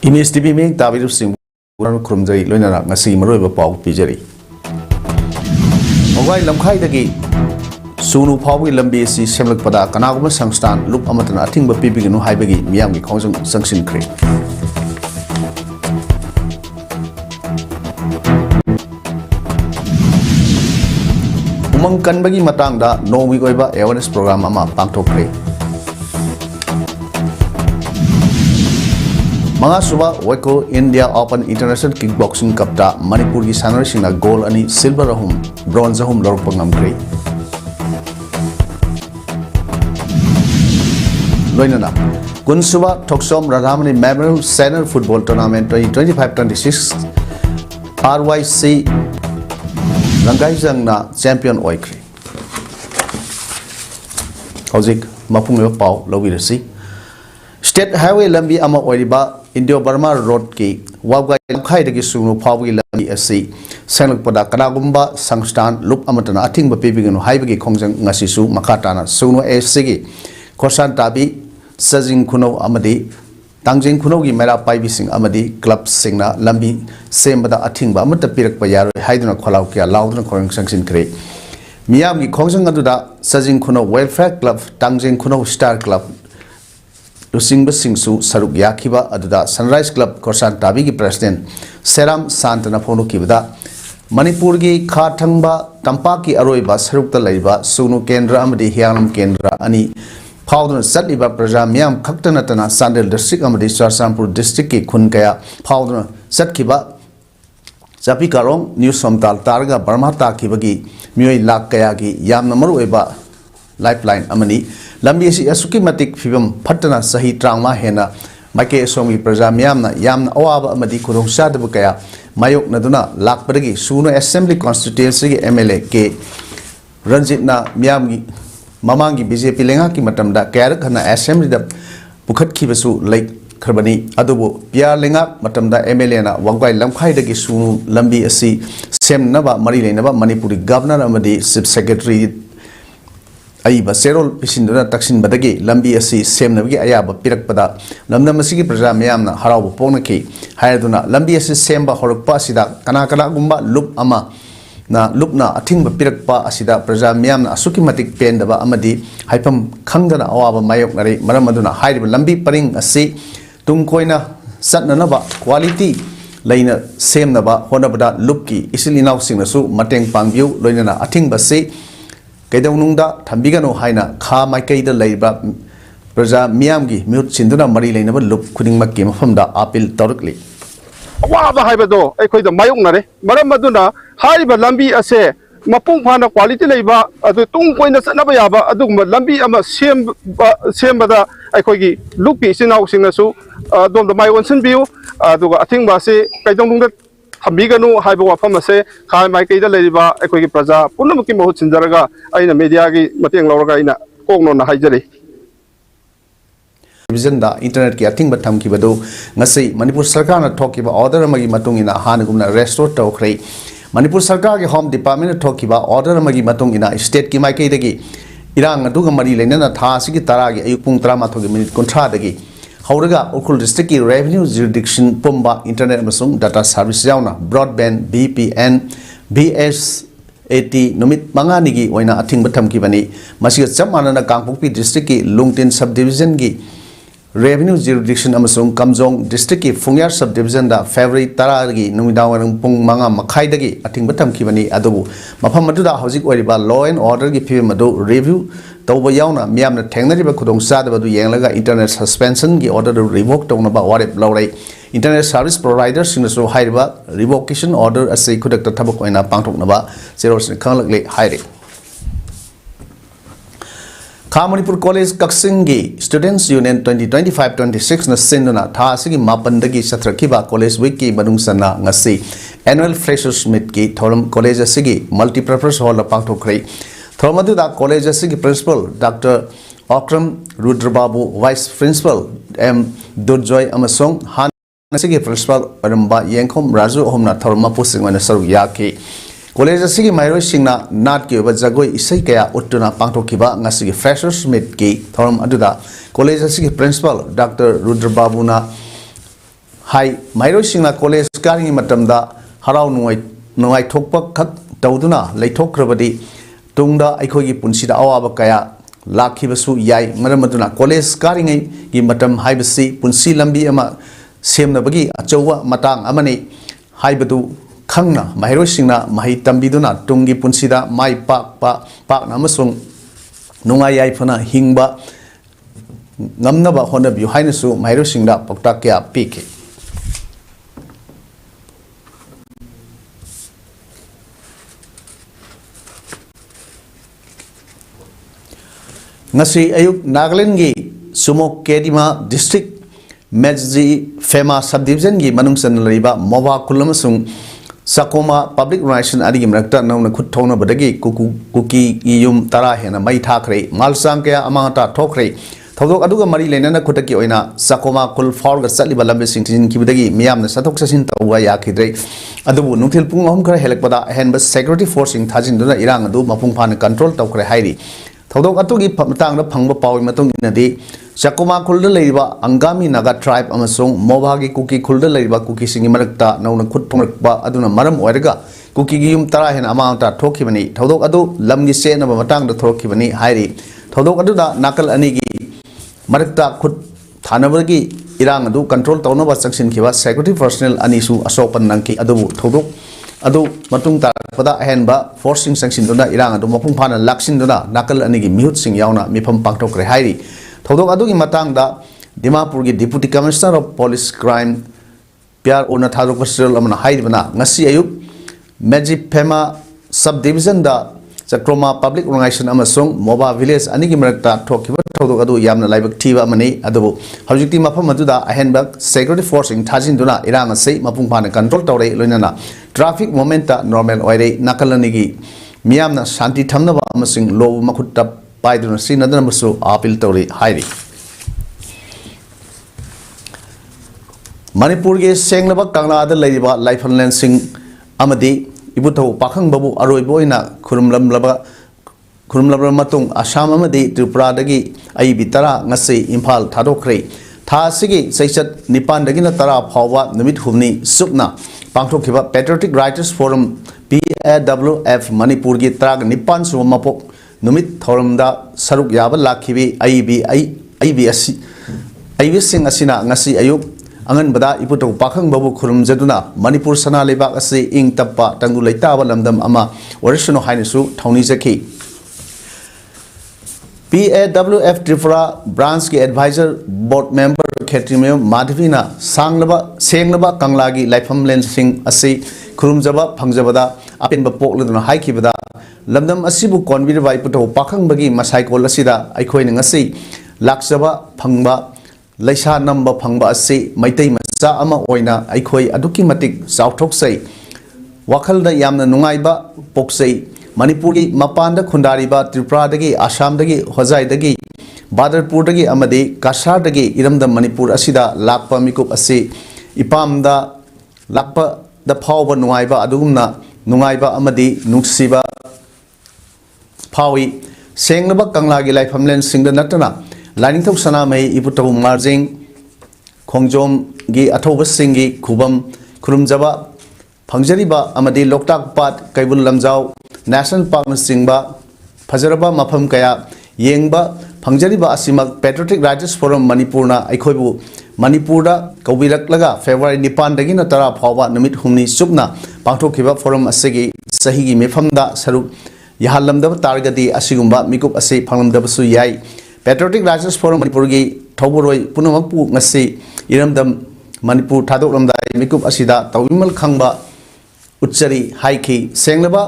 Image TV में Tabir Singh खुरमजई लोइना ngasi मरोइबा पाउ पिजरी ओगाई लमखाई दगी सुनु फाउगी लंबी असि सेमलकपदा कनागुमा संस्थान लुप अमतन अथिंग पिबिगनु हाइबगी मियामगी खोंजंग संगसिनख्रे उमंग कनबगी मतंगदा नोमी गोइबा अवेयरनेस प्रोग्राम अमा पांगथोख्रे Mangasuba Weko India Open International Kickboxing Cup da Manipur ki sanarishina gold ani silver ahum bronze ahum lorpa ngamkre loinana Kunsuba Toksom Radhamani Memorial Senior Football Tournament 2025-26 RYC Rangaijang na champion oikre Hozik mapung leba pau lawirasi State Highway lambi ama oiriba Indo-Burma Road ki wawgai lamkhai dagi sunu phawgi lambi asi sanglakpada kanagumba sangstan lup amatana athingba pibiganu haibagi khongjang ngasi su makhatana sunu SC Korsan tabi sajing khuno amadi tangjing khuno gi mera paibi sing amadi club singna lambi sembada athingba amata pirakpa yaroi haiduna kholau kya lauduna khorang sangsin kre miyam gi khongjang aduda sajing khuno welfare club tangjing khuno star club Lusingba Singsu Saruk Yakiba Aduda Sunrise Club Korsan Tabi ki President Seram Santana Phono Kibada Manipur ki Khathangba Tampa ki Aroiba Sarukta Laiba Sunu Kendra Amadi Hianam Kendra Ani PAODAM Satliba Praja Miyam Khaktanatana Sandel District Amadi Sarsampur District ki Khunkaya PAODAM Satkiba Japi Karong New Somtal Targa Burma Takibagi Miyoi Lak Kaya ki Yam Namaru Eba Lifeline Amani Lambi si asuki matik fibam patana sahi trangma hena maike somi praja miyamna yamna awaba amadi khurong sadbu kaya mayok naduna lakpadagi suno assembly constituency gi MLA ke Ranjit na miyamgi mamangi BJP lenga ki matamda kaya khana assembly da pukhat khibasu like kharbani adubu pia lenga matamda MLA na wangwai lamkhai dagi sunu lambi asi semnaba mari leinaba Manipuri governor amadi chief secretary Aiba Serol Pisinduna Taksin Badagi Lambi Asi Sem Navigi Ayaba Pirakpada Lamna Masigi Praja Mayamna Harabu Ponaki Hayaduna Lambi Asi Semba Horokpa Asida Kanakala Gumba Lup Ama na Lupna Atingba Pirakpa Asida Praja Mayamna Asuki Matik Pendaba Amadi Haipam Kangana Awaba Mayok Nari Maramaduna Haidaba Lambi Paring Asi Tungkoina Satnanaba Quality Laina Sem Naba Honabada Lupki Isilinau Singnasu Mateng Pangview Loinana Ating Basi Kaidonungda Tambigano Haina Ka Maikaida Labra Praja Miamgi Mute Sinduna Mari Lainaba Lup Kuding Makim from the Apil Torkli. Waba Hibado, Equi the Mayonare, Maramaduna, Hariba Lambi Ase, Mapung Pana quality labor, the Tung Point Nabayaba, Adum Lambi Ama Sembada, Equi, Lupi, Sinau Sinasu, Don the Mayon view, I think Basi, Kaidonga. Habiganu Haibo Famase, Kai Maikaida Ladiba, Equi Praza, Punamaki Mohut Sindaraga, Aina Mediagi, Mating Lorgaina, Kognon Hajari. Vision da internet ki ating batam ki bado ngasi Manipur Sarkar na talk ba order magi matung ina hanagumna restore tawkhrei Manipur Sarkar ki home department na talk ba order magi matung ina state ki maikai dagi irang aduga mari lena tha sigi taragi ayuk pung 13 minute kontra dagi Hauraga Ukul District ki Revenue Jurisdiction Pumba Internet Masung Data Service Yauna Broadband BPN BS80 Numit Manganigi Waina Ating Batam Kibani Masih Chamana Kangpukpi District ki Lungtin Subdivision ki Revenue Jurisdiction Amasung Kamjong District ki Fungyar Subdivision da February Taragi Numidawarang Pung Manga Makai dagi Ating Batam Kibani Adobu Mapam Maduda Housing Wariba Law and Order ki Pimado Review Tauba yauna miyamna thengnariba khudong sadaba du yenglaga internet suspension gi order revoke tawna ba warep lawrai internet service providers singso haiba revocation order asai khudakta thabak oina pangthokna ba zero khanglakle haire Manipur College Kaksingi Students Union 2025-26 na sinduna tha asigi mapandagi satrakiba college week ki manungsana ngasi annual freshers meet ki thoram college asigi multipurpose hall pangthokrai Thormaduda College Asigi Principal Dr. Okram Rudrababu Vice Principal M. Durjoy Amasong Han Asigi Principal Aramba Yankom Raju Homna Thorma Pusing on a Saru Yaki College Asigi Mairo Singna Nat Ki Jagoi Isaikaya Utuna Pangtokiba Nasigi Freshers Meet Ki Thorum Aduda College Asigi Principal Dr. Rudrababu na hai mairo singla college karing matamda harau nuai thokpa khak tawduna leithokrabadi tungda aikhogi punsida awaba kaya lakhibasu yai maramaduna college karing gi matam haibasi punsi lambi ama semnabagi achowa matang amani haibadu khangna mairo singna mahi tambiduna tungi punsida mai pak namasung nungai yai phana hingba ngamnaba honabiu hainasu mairo singda pakta kya pike ngasi ayuk Nagaland gi Sumok Kedima district Medji Fema subdivision gi manungsan lariba Moba Kulamasung Sakoma public relation adigi mrakta nauna khutthona badagi kuki yum tara hena mai thakre malsang kaya amata thokre thodok aduga mari lenana khutaki oina Sakoma kul for ga saliba lambe singtin kibadagi miyamna sathok sasin tawwa yakidre adubu nuthil pung ahum khara helakpada henba security forcing thajin duna irang adu mapung phana control tawkre hairi thodok atugi matang na phangba pawi matung inadi Sakoma khulda leiba Angami Naga tribe amasung Mobagi kuki khulda leiba kuki singi marakta nauna khut phongrakba aduna maram oiraga kuki gi yum tara hen amanta thokibani thodok adu lamgi sena ba matang da thokibani hairi thodok adu da nakal ani gi marakta khut thanabagi irang adu control tawna ba section khiba security personnel ani su asopan nangki adu thodok adu matung ta pada henba forcing sanction duna irang adu mapung phana laksin duna nakal ani gi mihut sing yauna mifam pangtok re hairi thodok adu gi matang da Dimapur gi deputy commissioner of police crime pyar ona thadok pasral amana hairibana ngasi ayuk Medji Fema subdivision da Sakroma public relation amasung Moba village ani gi marakta thokiba thodok adu yamna laibak thiba amani adu hojikti mafam adu da ahenba security forcing thajin duna irang asei mapung phana control tawre loinana traffic momenta normal oire nakalani gi miyamna shanti thamnaba amasing lo makhutta paiduna sinadana musu appeal tawre hairi Manipur ge senglaba kangla da leiba laifanlen sing amadi ibutau pakhang babu aroi boina khurumlaba matung Assam amadi Tripura dagi ai bitara ngasi Imphal thadokre tha sigi saichat nipan dagi na tara phawa numit humni sukna pangthokhiba Patriotic Writers Forum PAWF Manipur gi trag nipan su mapok numit thoramda saruk yaba lakhibi IB sing asina ngasi ayuk angan bada iputo pakhang babu khurum jaduna Manipur sana lebak ase ing tappa tangu leita ba lamdam ama orishno hainisu thawni jakhi PAWF Tripura branch ki advisor board member Khetrimeo Madhavina senglaba kanglagi laifam lensing ase khurum jaba phangjabada apenba pokladuna haikibada lamdam asibu konbir bai puto pakhang bagi masai kol asida aikhoina ngasi laksaba phangba Laisa namba phangba ase maitai macha ama oina aikhoi aduki matik sauthok wakal da yamna nungaiba poksei Manipur gi mapanda khundari ba Tripura dagi Assam dagi Hojai dagi Badarpur dagi amadi Kasar dagi iramda Manipur asida lakpa mikup ase ipamda lakpa da phawba nungaiba adugumna nungaiba amadi nungsiba phawi senglaba kanglagi laifamlen singda natana Lining thok sana mai iputo marjing khongjom gi athoba singi khubam khurumjaba phangjariba amadi loktak pat kaibul lamjau national park na singba phajaraba mafam kaya yengba phangjariba asimak Patriotic Writers Forum Manipurna aikhoibu Manipurda kaubiraklaga February 9 dagi na tara phawba numit humni sukna pangthokhiba forum asegi sahigi mefamda saruk yahalamdaba targadi asigumba mikup ase phanglamdaba su yai Patriotic Writers Forum Manipur gi thoboroi punamakpu ngasi iramdam Manipur thadok lamdai mikup asida tawimal khangba uchari haiki senglaba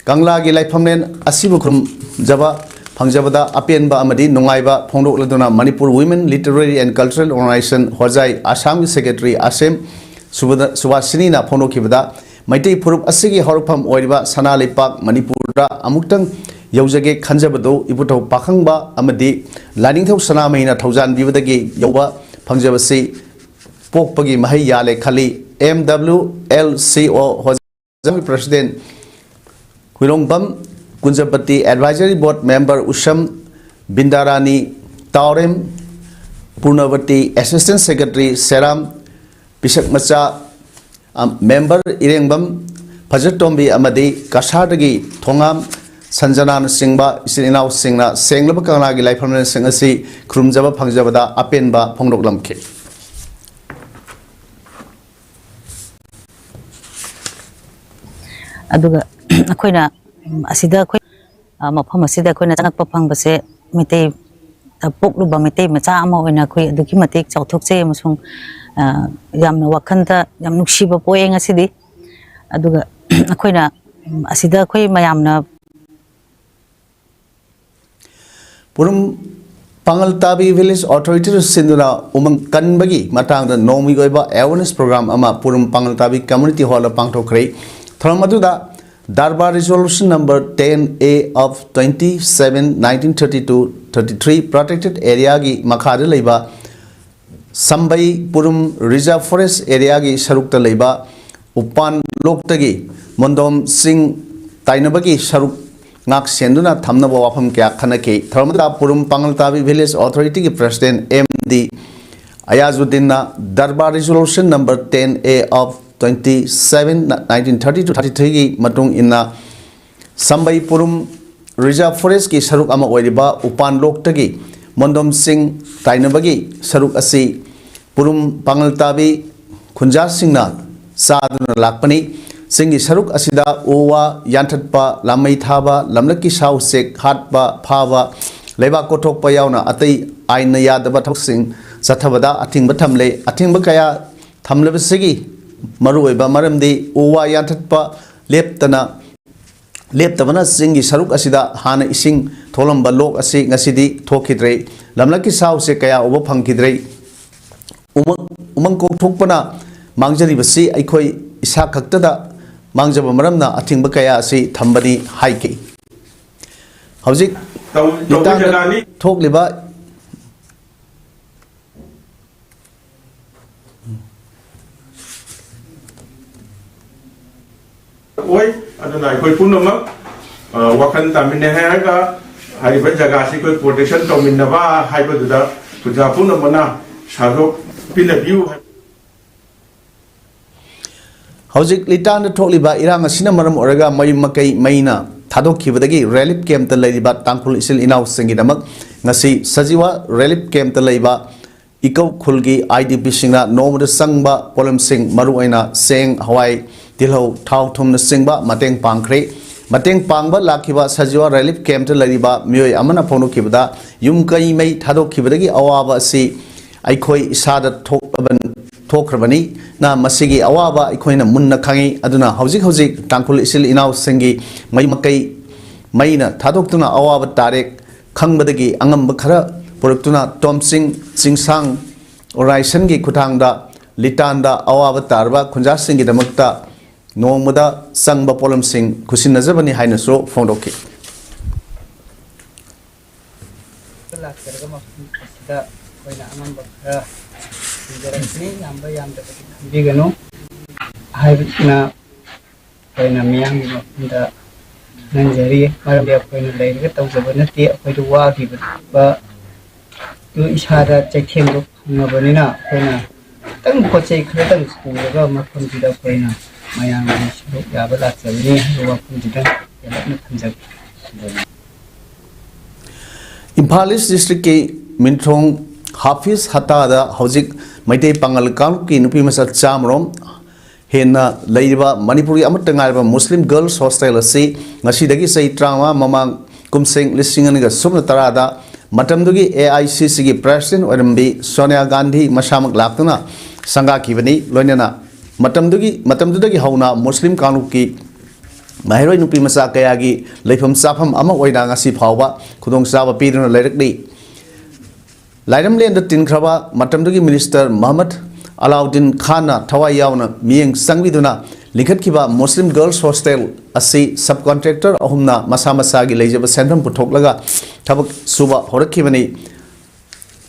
kangla gi laifamlen asibu khum jaba phangjabada apenba amadi nungaiba phongdok laduna Manipur Women Literary and Cultural Organization Hojai Assam Secretary Asem Subhasini na phongdokhibada maitai phurup asigi horpham oiriba sana lepak Manipurda amuktang yaujage khanjabado iputo pakhangba amadi laningthau sana maina thaujan bibadagi yauba phangjabasi pokpagi mahai yale khali MWLCO Hojai President Huilongbam Kunjapati Advisory Board Member Usham Bindarani Taurem Purnavati Assistant Secretary Seram Pisak Macha member Irengbam Pajatombi Amadi Kashadagi Tongam Sanjana Singba Isinau Singna Senglabakana Life Singasi Krumjaba Pangjabada Apenba Pongdoklamke. Aduga akoina asida akoi mafam asida akoina changakpa phangbase mitei pokluba mitei macha ama oina akoi aduki matek chauthokche amasung yamna wakhanda yam nuksiba poeng asidi aduga akoina asida akoi mayamna Purum Pangaltabi Village Authority Sinduna Umang Kanbagi Matang the Nomi Goiba Awareness Program Ama Purum Pangaltabi Community Hall of Pangtokre Thramaduda Darbar Resolution number 10A of 27/1932-33 Protected Area Gi Makhada Leba Sambai Purum Reserve Forest Area Gi Sharukta Leba Upan Loktagi Mondom Singh Tainabagi Sharuk Ngak Senduna Thamnaba Wafam Kya Khanake Thermada Purum Pangaltabi Village Authority ki President MD Ayazuddin Darbar Resolution number 10A of 27/1932-33 ki matung inna Sambai Purum Reserve Forest ki saruk ama oiriba Upan Loktagi Mondom Singh Tainabagi saruk asi Purum Pangaltabi Khunjar Singna Saduna Lakpani Singi saruk asida uwa yanthatpa lamai thaba lamlaki sau sek hatba phaba leba kothok pa yauna atai aina yadaba thoksing sathabada athingba thamle athingba kaya thamlebasigi maruiba maramdi uwa yanthatpa leptabana singi saruk asida hana ising tholamba lok asi ngasidi thokidre lamlaki sau sek kaya uba phangkidre umang kothokpana mangjari basi aikoi isa khaktada Mangjaba Maramna Athingba Kaya si Thambani Haiki. Howzik Talk Liba Oi, aduna koi punama wakan tamine haga haiba jaga si koi protection to minaba haiba duda puja punama na sharo pina view Howzik Litan Toliba Iranga Sinamaram Oraga Makai Maina Tadokibadagi Relief Camp the Ladiba Tankul Isil Inau Singidamak Nasi Sajiwa Relief Camp the Laiba Iko Kulgi IDP Singna Nom the Sangba Polam Sing Maruina Seng Hawaii Tilho Tau Tum the Singba Mateng Pankre Mateng Pangba Lakiba Sajiwa Relief Camp the Ladiba Mui Amana Pono Kibada Yumkai May Tadokibadagi Awaba Si Aikoi Isada Tokrabani na masigi awaba ikoina munna khangi aduna hauzik tangkul isil inau sengi mai makai maina thadoktuna awaba tarek khangbadagi angamba khara puraktuna tomsing singsang oration gi kuthangda litanda awaba tarba khunja singi damakta nongmada sangba polam sing khusin najabani haina so fondoki Bigano, Hivna, when a young Nanjari, Maria Point of Lady, Tausabanati, quite a walk, but you each had a check him of Nabanina, Pena. Then coach a credit school, the government from the Pena, my young Yabalat, the who are from the Impalis District Mintong Hafiz Hatada Hauzik Maite Pangal Kanki Nupi Masat Chamrom Hena Laiba Manipuri Amatangalba Muslim Girls Hostel Si Nasidagi Say Trama Mamang Kumsing Lissinganiga Sumnatarada Matamdugi AICC President Ormbi Sonia Gandhi Mashamak Lakuna Sanga Kivani Lonana Matamdudagi Hauna Muslim Kanuki Mahiroi Nupi Masakayagi Lefum Sapam Ama Oidangasi Pawa Kudong Saba Pidun Lerikli Lairam Land the Tinkraba, Matamdugi Minister Muhammad Alauddin Khana Tawayawna, Mieng Sangviduna, Linkatkiba Muslim Girls Hostel, Asi subcontractor Ahumna, Masamasagi Lejaba Centrum Putoklaga, Tabak Suba Horakivani,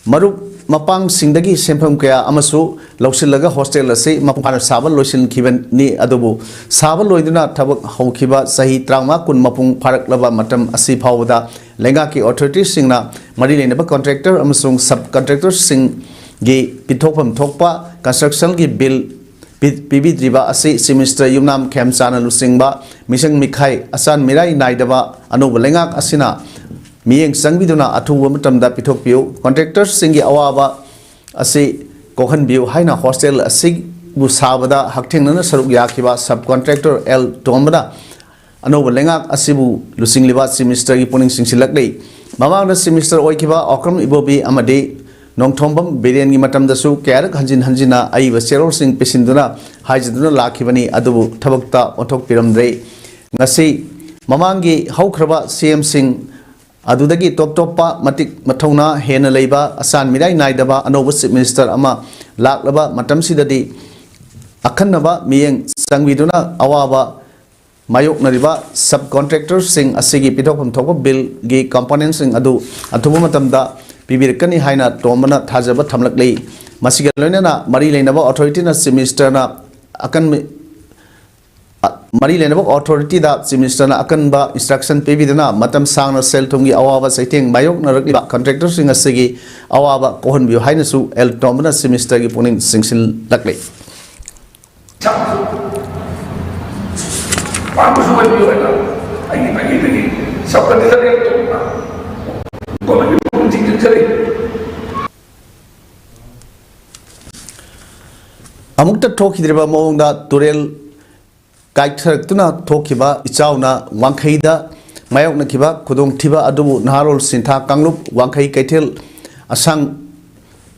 Maru Mapang Singdagi Sempam Kaya Amasu, Lausilaga Hostel Asi, Mapana Saba Losin Kivan Ni Adobo, Saba Loiduna Tabak Hokiba, Sahi Trauma Kun Mapung Paraklava Matam Asi Pauda, Lengaki authorities Singna, Marilena contractor, Amasung subcontractors Sing गी पिथोफम थोकपा construction की bill पीबीद्रिबा असि semester Yumnam खेमचाना लुसिंगबा मिसंग मिखाई असान Mirae नाइदबा अनोब लेंगाक असिना मियेंग संगबिदुना अथुबा मतमदा पिथोकपियो contractors सिंगी अवाबा असि Kohn बियो हाइना hostel असि बु साबदा हक्थेंगना सरुक याखिबा सब कॉन्ट्रैक्टर एल टोमबदा अनोब लेंगाक असिबु लुसिंगलिबा सेमिस्टर की पुनिंग सिंसिलकले ममांगदा सेमिस्टर ओइखिबा अक्रम इबोबी अमदे नोंथोंबम बेरेन की मतमदसु क्यारक हंजिन हंजिना आइब सेरोल सिंग पेसिंदुना हाइजदुना लाखिबनी अदुबु थबक्ता ओथोक पिरमद्रे ngasi mamangi haukraba cm sing adudagi top toppa matik mathona hena leiba asan mirai naidaba anoba chief minister ama laklaba matam sidadi akhanaba miyeng sangwiduna awaba mayok nariba subcontractors sing asigi pithokpam thokpa bill gi components sing adu athuba matamda pibirkani haina tomana thajaba thamlaklei masiga loinana mari leinaba authority na chief minister na akan mari lenabok authority da chief minister na akan ba instruction pebidana matam sangna sel thumgi awaba saiteng mayok na rakli contractor sing asigi awaba kohon biu haina su el tomna chief minister gi punin singsil lakle Vamos a ver ahí sabta de salir con un ticket de amukta thokidriba mawngda turel kaitharaktuna thokiba ichauna wangkhaida mayokna kiba khudong thiba adubu naharol sintha kanglup wangkhai kaithel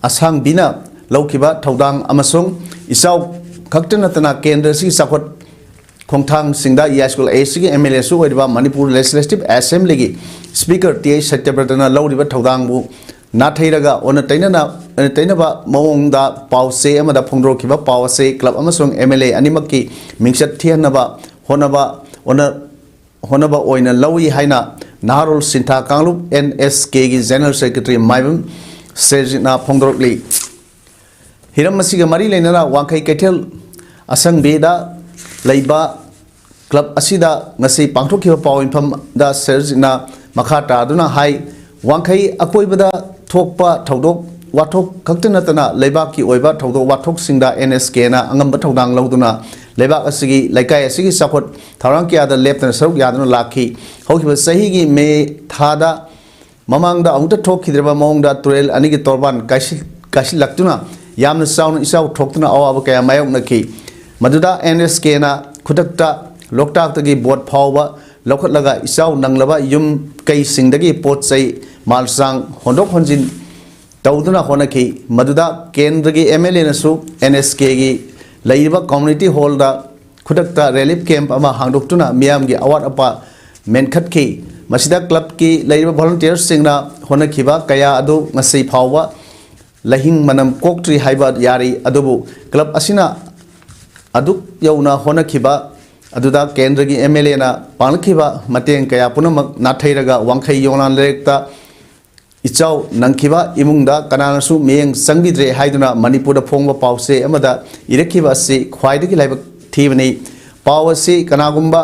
asang bina laukiba thodang amasung ichau khaktana tana kendra si sakhot khongthang singda ya school a sigi mla su oiba manipur legislative assembly gi speaker ti satyabratana lauriba thodang bu na thairaga ona tainaba mawngda pause amada phongro kiba pause club amasung mla animakki mingchat thianaba honaba oina lawi haina naharul sintha kanglup nsk gi general secretary maibum sejina phongdrokli hiramasiga mari leinara wangkai kethel asang beda leiba club asida ngasi pangthokhiba pawinpham da sejina makhata aduna hai wangkai akoibada thokpa thodok wathok khaktina tana leibak ki oiba thodok wathok singda nsk na angamba thodang lauduna leibak asigi laikai asigi sakhot tharang kya da leptana saruk yaduna lakhi hokiba sahi gi me thada mamangda amuta thokhidreba mawngda turel anigi torban kashi laktuna yamna sauna isau thoktuna awaba kaya mayok nakhi maduda nsk na khudakta loktak tagi bot phawba lokhatlaga isau nanglaba yum kai singdagi potsai malsang hondok honjin tawduna honaki maduda kendragi mla nasu nsk gi leiba community hall da khudakta relief camp ama hangdoktuna miyam gi awat apa menkhat ki masida club ki leiba volunteers singna honakhiba kaya adu ngasei phawwa lahing manam koktri haiba yari adubu club asina aduk yauna honakhiba aduda kendragi mla na pangkhiba mateng kaya punamak nathairaga wangkhai yonan lekta ichau nangkhiba imungda kananasu meyeng sangbidre haiduna manipurda phongba pause amada irekhiba si khwaidagi laiba thibani pawase kanagumba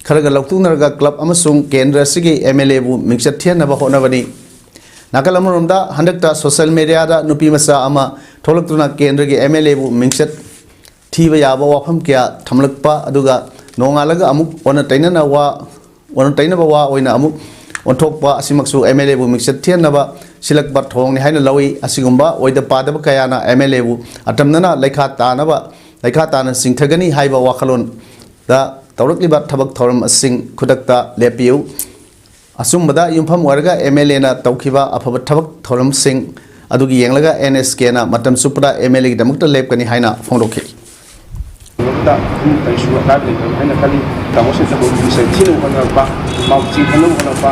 kharaga loktunarga club amasung kendra sigi mla bu mingchat thianaba honabani nakalamromda handakta social media da nupi masa ama tholaktuna kendragi mla bu mingchat thiba yaba wafam kya thamlakpa aduga nongalaga amuk ona tainaba wa oina amuk onthokpa asimaksu mla bu mixat thianaba silak bat thong ni haina lawi asigumba oida padaba kayana mla bu atamnana laikha tana singthagani haiba wakhalon da tawrakliba thabak thoram asing khudakta lepiu asumbada yumpham warga mla na tawkhiba afaba thabak thoram sing adugi yenglaga nsk na matam supra mla gi damakta lepkani haina phongdokhi da tai shu ka le haina kali kamosi ta bo bi sai thinu hona ba mau chi hanu hona ba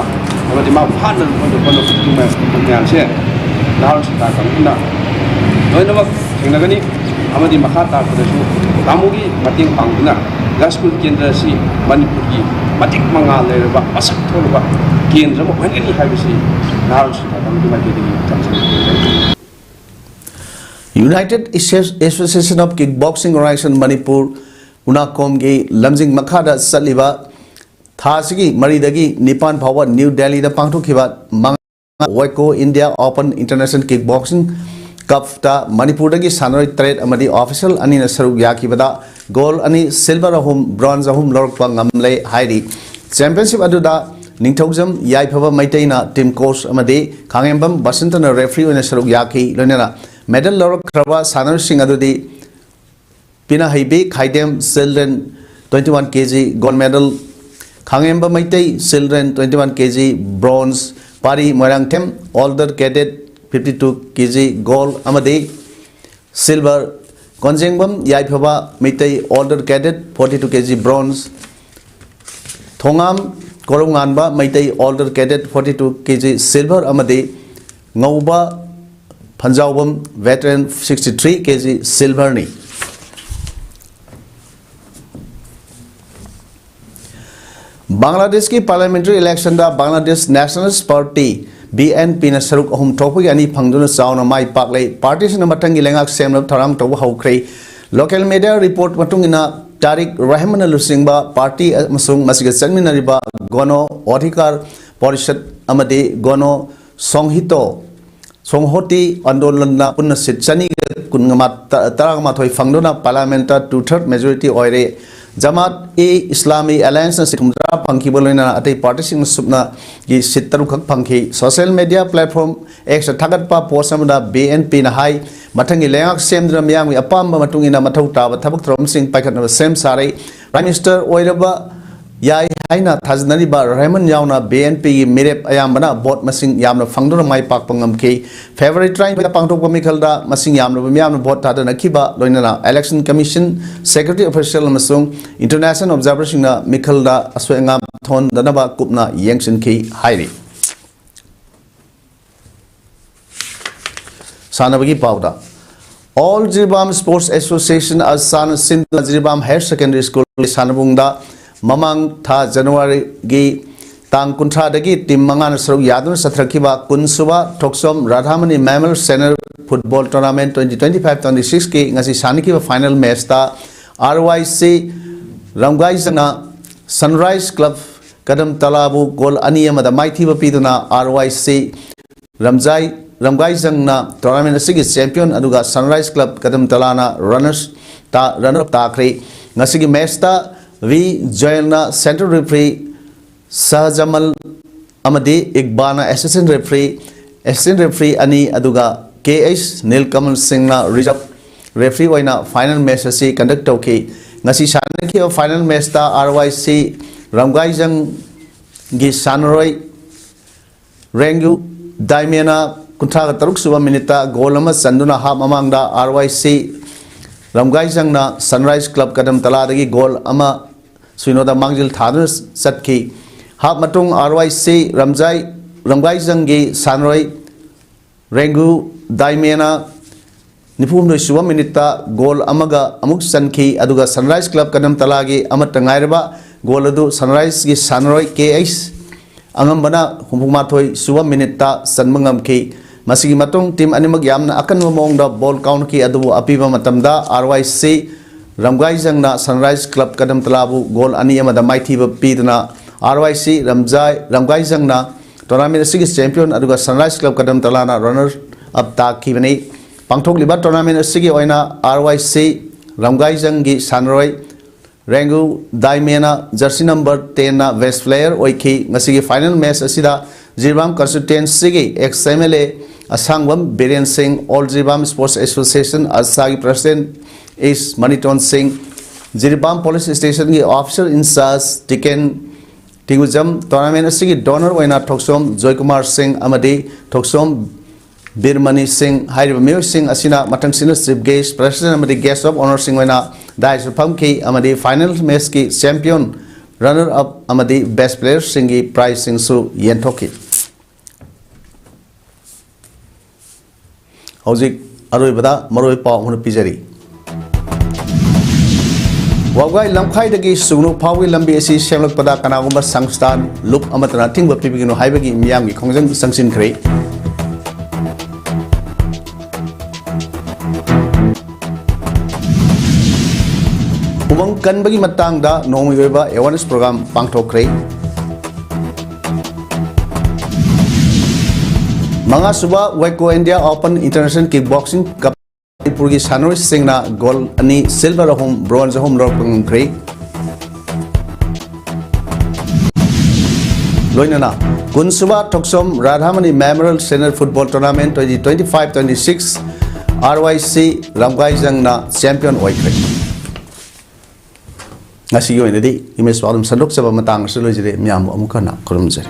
amadi mau phanan hona tu ma nyan se dal sta kam na noina ba thingnagani amadi makha ta ko su kamugi mating pangna gaskul kendra si manipur gi matik manga le ba asak thol ba kendra mo bhani hai si dal sta kam ma ge di United Association of Kickboxing Organization Manipur Unakom gi lamjing makhada saliba thasigi maridagi nipan phawa New Delhi da pangthokhiba Waco India Open International Kickboxing कपता Manipur की सानोई trade अमदी official अनि न सरुक याखिबदा gold अनि silver अहुम bronze अहुम लौरकपा ngamle हाइरी चैंपियनशिप अदुदा निंगथौजम याइफबा मैतैना टीम कोच अमदी खांगेंबम बसंतन रेफरी ओइना सरुक याखि लोनेना मेडल लौरकख्रबा सानोसिंग अदुदी पिना हाइबे Khaidem children 21 kg gold medal Khangemba Meitei children 21 kg bronze पारी मोरांगथेम older cadet 52 kg gold amadi silver konjengbam yaiphoba mitai older cadet 42 kg bronze thongam korunganba mitai older cadet 42 kg silver amadi ngauba phanjawbam veteran 63 kg silver ni Bangladesh की parliamentary election da Bangladesh Nationalist Party BNP na saruk ahum thokpagi ani phangduna chauna mai paklei party sina matangi lengak semlap tharang toba haukrei local media report matungina Tariq Rahman Lusingba party amasung masiga chanminariba gono adhikar parishad amade gono songhoti andolan na punna sitchani kungama taragama thoi phangduna parliament 2/3 majority oire Jamaat Islami Alliance na sikumdra pangki bolina atay party sing subna gi sitaru khak pangki social media platform extra thagat pa post amada BNP na hai mathangi lengak semdra miyang apamba matungina mathau taba thabak trom sing paikhatna sem sarai prime minister oiraba yai haina thaznari ba Rahman yauna BNP gi mirep ayambana vote masing yamna phangdura mai pak pangam ki favorite train pa pangtok pa mikhalda masing yamna miyamna vote thada nakhiba loinana election commission secretary official amasung international observer singna mikhalda aswenga thon danaba kupna yengsin ki hairi sanabagi pauda all Jiribam Sports Association as San Sindh Jiribam Higher Secondary School sanabungda Mamang tha January gi tang kuntra dagi tim mangan saruk yadun sathrakiba kunsuba thoksom Radhamani Mammal Center Football Tournament 2025-26 ki ngasi saniki final match ta RYC Ramgai Jana Sunrise Club Kadam Talabu goal ani amada maithi bapiduna RYC Ramgai Jana tournament asigi champion aduga Sunrise Club Kadam Talana runner takri ngasi match ta V. Joyna Central Referee Sahajamal Amadi Iqbana Assistant Referee Ani Aduga KH Nilkamal Singh na Reserve Referee waina final match asi conduct tauki ngasi sanaki final match ta RYC Ramgaijang gi Sanroi Rengu Daimena kuntra taruk suba minita goal ama sanduna ha mamangda RYC Ramgaijang na Sunrise Club Kadam Tala dagi goal ama Suinoda Mangjil Thadun Satki Hap Matung RYC Ramgaijang gi Sanroi Rengu Daimena Nipum no suba minita goal amaga amuk sanki aduga Sunrise Club Kadam Talagi amat tangairaba goal adu Sunrise gi Sanroi KH angambana humpuma thoi suba minita sanmangam ki masigi matung team animag yamna akan momongda ball count ki adu apiba matamda RYC Ramgaijang na Sunrise Club Kadam Talabu goal ani amada maithi bapidna RYC Ramgaijang na tournament asigi champion aduga Sunrise Club Kadam Talana runner up takibani pangthok liba tournament asigi oina RYC Ramgaijang gi Sanroi Rengu Daimena jersey number 10 na best player oiki ngasigi final match asida Jiribam constituency gi ex-MLA Asangwam Biren Singh All Jiribam Sports Association Asagi President is Maniton Singh Jiribam Police Station ki officer in charge Tigujam tournament asigi donor oina Thoksom Joykumar Singh amadi Thoksom Birmani Singh Hairiba Meo Singh asina matang sina chief guest president amadi guest of honor Singh oina Dais Pamki amadi final match ki champion runner up amadi best player Singh prize Singh su yentoki Hojik aroi bada maroi paw hun pijari Wagai lamkhai dagi sugnu phawi lambi asi semlak pada kanagumba sangstan lup amatana thingba pibigino haibagi miyam gi khongjang sangsin khrei umang kanbagi matangda nongmi weba awareness program pangthokhrei Mangasuba Waiko India Open International Kickboxing Cup Purgi Sanoi Singna gold ani silver home bronze home lor pangkri Loinana Kunsuba Toksom Radhamani Memorial Senior Football Tournament 2025-26 RYC Ramgai Jangna champion oikri Ngasi yo inadi image wadum sandok sa matang sa lojire miyam amukana kurumjari